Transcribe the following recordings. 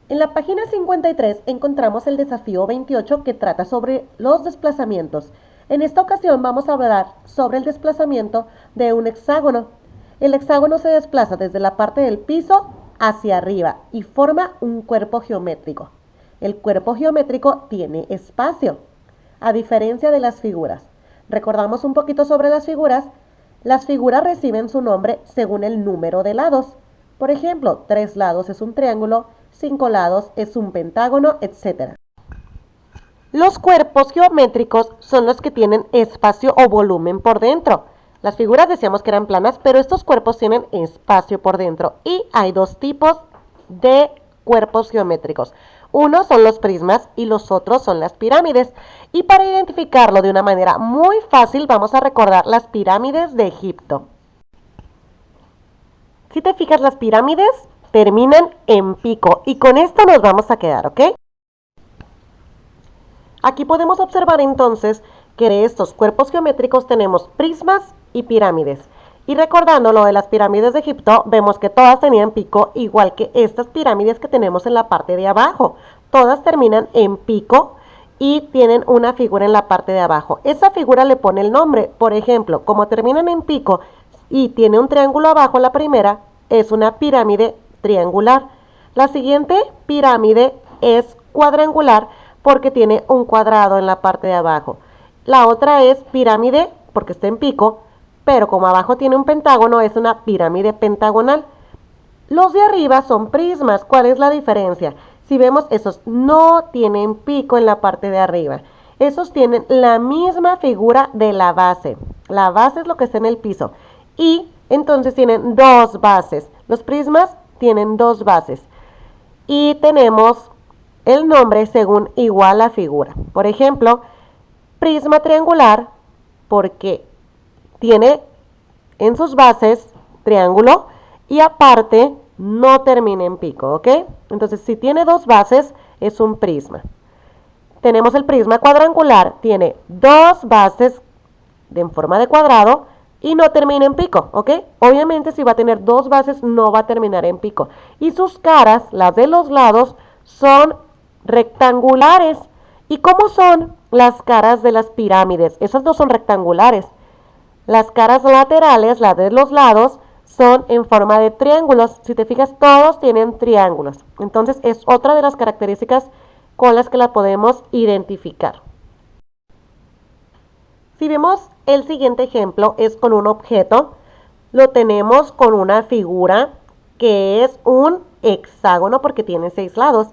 En la página 53 encontramos el desafío 28 que trata sobre los desplazamientos. En esta ocasión vamos a hablar sobre el desplazamiento de un hexágono. El hexágono se desplaza desde la parte del piso hacia arriba y forma un cuerpo geométrico. El cuerpo geométrico tiene espacio, a diferencia de las figuras. Recordamos un poquito sobre las figuras. Las figuras reciben su nombre según el número de lados. Por ejemplo, 3 lados es un triángulo, 5 lados es un pentágono, etc. Los cuerpos geométricos son los que tienen espacio o volumen por dentro. Las figuras decíamos que eran planas, pero estos cuerpos tienen espacio por dentro. Y hay dos tipos de cuerpos geométricos. Unos son los prismas y los otros son las pirámides. Y para identificarlo de una manera muy fácil, vamos a recordar las pirámides de Egipto. Si te fijas, las pirámides terminan en pico y con esto nos vamos a quedar, ¿ok? Aquí podemos observar entonces que de estos cuerpos geométricos tenemos prismas y pirámides. Y recordando lo de las pirámides de Egipto, vemos que todas tenían pico, igual que estas pirámides que tenemos en la parte de abajo. Todas terminan en pico y tienen una figura en la parte de abajo. Esa figura le pone el nombre. Por ejemplo, como terminan en pico y tiene un triángulo abajo, la primera es una pirámide triangular. La siguiente pirámide es cuadrangular porque tiene un cuadrado en la parte de abajo. La otra es pirámide porque está en pico, pero como abajo tiene un pentágono, es una pirámide pentagonal. Los de arriba son prismas. ¿Cuál es la diferencia? Si vemos, esos no tienen pico en la parte de arriba. Esos tienen la misma figura de la base. La base es lo que está en el piso. Y entonces tienen dos bases. Los prismas tienen dos bases. Y tenemos el nombre según igual la figura. Por ejemplo, prisma triangular porque tiene en sus bases triángulo y aparte no termina en pico, ¿ok? Entonces, si tiene dos bases, es un prisma. Tenemos el prisma cuadrangular, tiene dos bases en forma de cuadrado y no termina en pico, ¿ok? Obviamente, si va a tener dos bases, no va a terminar en pico. Y sus caras, las de los lados, son rectangulares. ¿Y cómo son las caras de las pirámides? Esas no son rectangulares. Las caras laterales, las de los lados, son en forma de triángulos. Si te fijas, todos tienen triángulos. Entonces es otra de las características con las que la podemos identificar. Si vemos el siguiente ejemplo, es con un objeto. Lo tenemos con una figura que es un hexágono porque tiene 6 lados.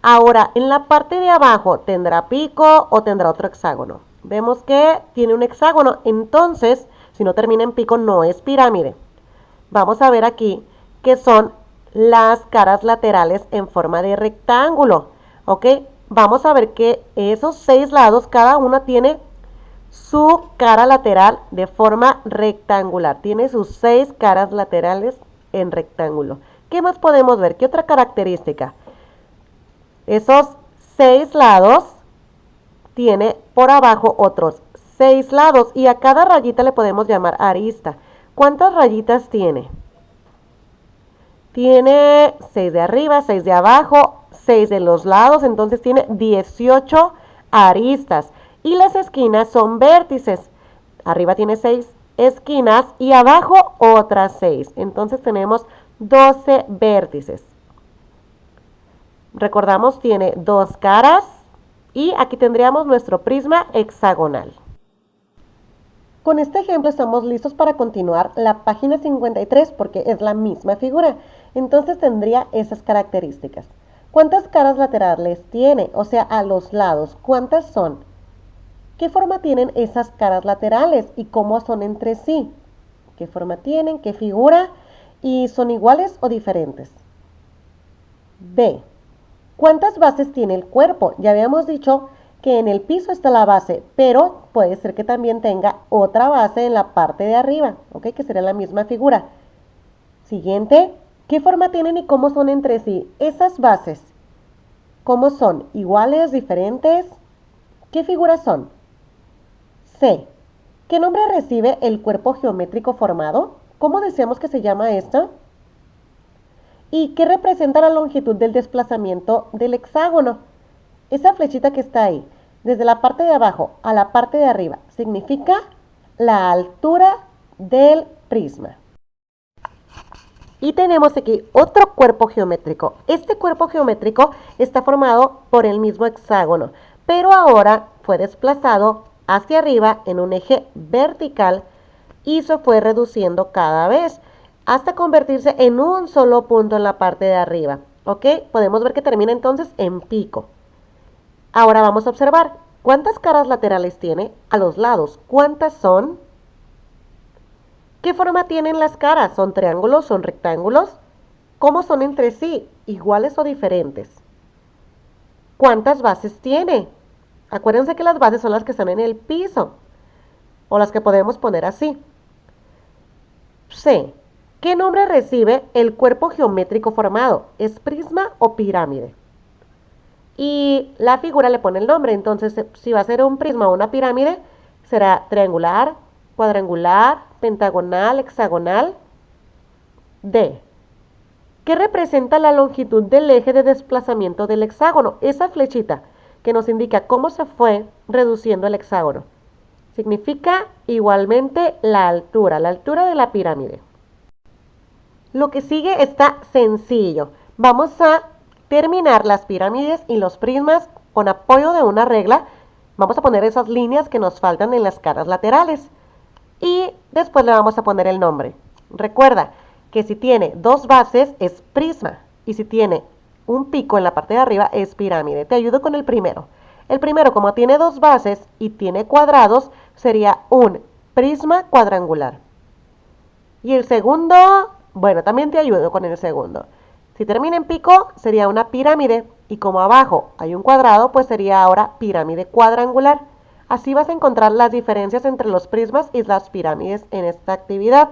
Ahora, en la parte de abajo, ¿tendrá pico o tendrá otro hexágono? Vemos que tiene un hexágono, entonces, si no termina en pico, no es pirámide. Vamos a ver aquí que son las caras laterales en forma de rectángulo, ¿ok? Vamos a ver que esos 6 lados, cada uno tiene su cara lateral de forma rectangular. Tiene sus 6 caras laterales en rectángulo. ¿Qué más podemos ver? ¿Qué otra característica? Esos 6 lados tiene por abajo otros 6 lados y a cada rayita le podemos llamar arista. ¿Cuántas rayitas tiene? Tiene 6 de arriba, 6 de abajo, 6 de los lados, entonces tiene 18 aristas. Y las esquinas son vértices. Arriba tiene 6 esquinas y abajo otras 6. Entonces tenemos 12 vértices. Recordamos, tiene dos caras y aquí tendríamos nuestro prisma hexagonal. Con este ejemplo estamos listos para continuar la página 53 porque es la misma figura. Entonces tendría esas características. ¿Cuántas caras laterales tiene? O sea, a los lados, ¿cuántas son? ¿Qué forma tienen esas caras laterales y cómo son entre sí? ¿Qué forma tienen? ¿Qué figura? ¿Y son iguales o diferentes? B. ¿Cuántas bases tiene el cuerpo? Ya habíamos dicho que en el piso está la base, pero puede ser que también tenga otra base en la parte de arriba, ¿ok? Que sería la misma figura. Siguiente, ¿qué forma tienen y cómo son entre sí? Esas bases, ¿cómo son? ¿Iguales, diferentes? ¿Qué figuras son? C. ¿Qué nombre recibe el cuerpo geométrico formado? ¿Cómo decíamos que se llama esto? ¿Y qué representa la longitud del desplazamiento del hexágono? Esa flechita que está ahí, desde la parte de abajo a la parte de arriba, significa la altura del prisma. Y tenemos aquí otro cuerpo geométrico. Este cuerpo geométrico está formado por el mismo hexágono, pero ahora fue desplazado hacia arriba en un eje vertical y se fue reduciendo cada vez hasta convertirse en un solo punto en la parte de arriba. ¿Ok? Podemos ver que termina entonces en pico. Ahora vamos a observar cuántas caras laterales tiene a los lados. ¿Cuántas son? ¿Qué forma tienen las caras? ¿Son triángulos? ¿Son rectángulos? ¿Cómo son entre sí? ¿Iguales o diferentes? ¿Cuántas bases tiene? Acuérdense que las bases son las que están en el piso o las que podemos poner así. C. ¿Qué nombre recibe el cuerpo geométrico formado? ¿Es prisma o pirámide? Y la figura le pone el nombre, entonces si va a ser un prisma o una pirámide, será triangular, cuadrangular, pentagonal, hexagonal. D. ¿Qué representa la longitud del eje de desplazamiento del hexágono? Esa flechita que nos indica cómo se fue reduciendo el hexágono. Significa igualmente la altura de la pirámide. Lo que sigue está sencillo. Vamos a terminar las pirámides y los prismas con apoyo de una regla. Vamos a poner esas líneas que nos faltan en las caras laterales. Y después le vamos a poner el nombre. Recuerda que si tiene dos bases es prisma. Y si tiene un pico en la parte de arriba es pirámide. Te ayudo con el primero. El primero, como tiene dos bases y tiene cuadrados, sería un prisma cuadrangular. Y el segundo, bueno, también te ayudo con el segundo. Si termina en pico, sería una pirámide. Y como abajo hay un cuadrado, pues sería ahora pirámide cuadrangular. Así vas a encontrar las diferencias entre los prismas y las pirámides en esta actividad.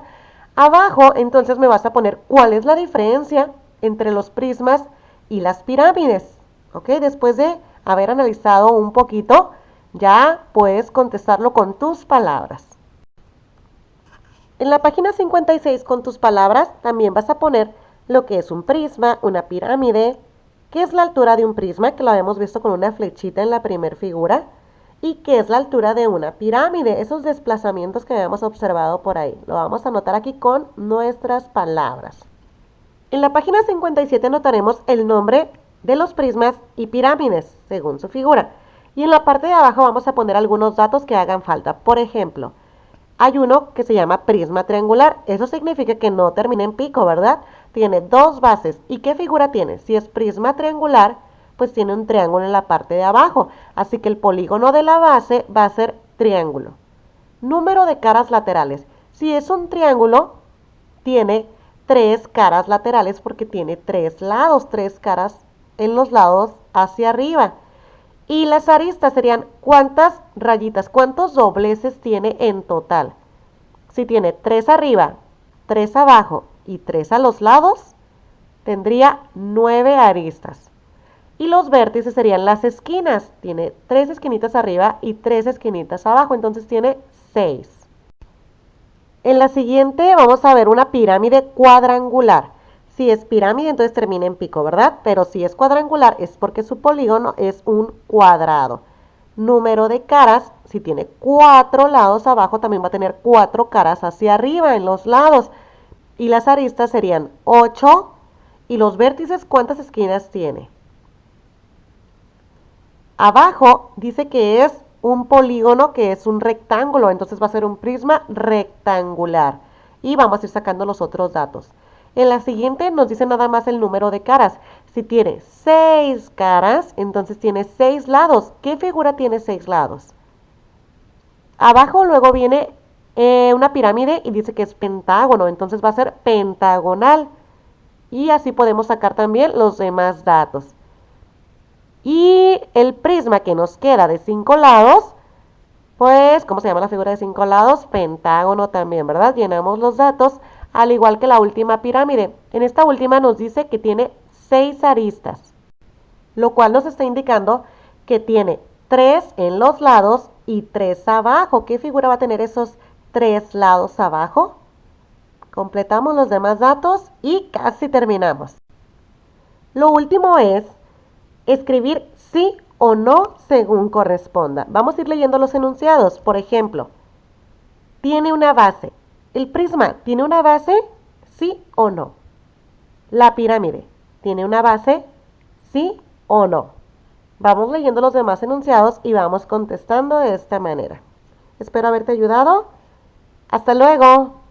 Abajo, entonces, me vas a poner cuál es la diferencia entre los prismas y las pirámides. ¿Ok? Después de haber analizado un poquito, ya puedes contestarlo con tus palabras. En la página 56 con tus palabras también vas a poner lo que es un prisma, una pirámide, qué es la altura de un prisma, que lo habíamos visto con una flechita en la primera figura, y qué es la altura de una pirámide, esos desplazamientos que habíamos observado por ahí. Lo vamos a anotar aquí con nuestras palabras. En la página 57 anotaremos el nombre de los prismas y pirámides, según su figura. Y en la parte de abajo vamos a poner algunos datos que hagan falta. Por ejemplo, hay uno que se llama prisma triangular. Eso significa que no termina en pico, ¿verdad? Tiene dos bases. ¿Y qué figura tiene? Si es prisma triangular, pues tiene un triángulo en la parte de abajo. Así que el polígono de la base va a ser triángulo. Número de caras laterales. Si es un triángulo, tiene tres caras laterales porque tiene tres lados, tres caras en los lados hacia arriba. Y las aristas serían cuántas rayitas, cuántos dobleces tiene en total. Si tiene 3 arriba, 3 abajo y 3 a los lados, tendría 9 aristas. Y los vértices serían las esquinas. Tiene 3 esquinitas arriba y 3 esquinitas abajo, entonces tiene 6. En la siguiente vamos a ver una pirámide cuadrangular. Si es pirámide, entonces termina en pico, ¿verdad? Pero si es cuadrangular es porque su polígono es un cuadrado. Número de caras, si tiene 4 lados abajo, también va a tener 4 caras hacia arriba en los lados. Y las aristas serían 8. Y los vértices, ¿cuántas esquinas tiene? Abajo dice que es un polígono que es un rectángulo, entonces va a ser un prisma rectangular. Y vamos a ir sacando los otros datos. En la siguiente nos dice nada más el número de caras. Si tiene 6 caras, entonces tiene 6 lados. ¿Qué figura tiene 6 lados? Abajo luego viene una pirámide y dice que es pentágono, entonces va a ser pentagonal. Y así podemos sacar también los demás datos. Y el prisma que nos queda de 5 lados, pues, ¿cómo se llama la figura de 5 lados? Pentágono también, ¿verdad? Llenamos los datos, al igual que la última pirámide. En esta última nos dice que tiene 6 aristas, lo cual nos está indicando que tiene 3 en los lados y 3 abajo. ¿Qué figura va a tener esos 3 lados abajo? Completamos los demás datos y casi terminamos. Lo último es escribir sí o no según corresponda. Vamos a ir leyendo los enunciados. Por ejemplo, tiene una base. ¿El prisma tiene una base? ¿Sí o no? La pirámide tiene una base, ¿sí o no? Vamos leyendo los demás enunciados y vamos contestando de esta manera. Espero haberte ayudado. Hasta luego.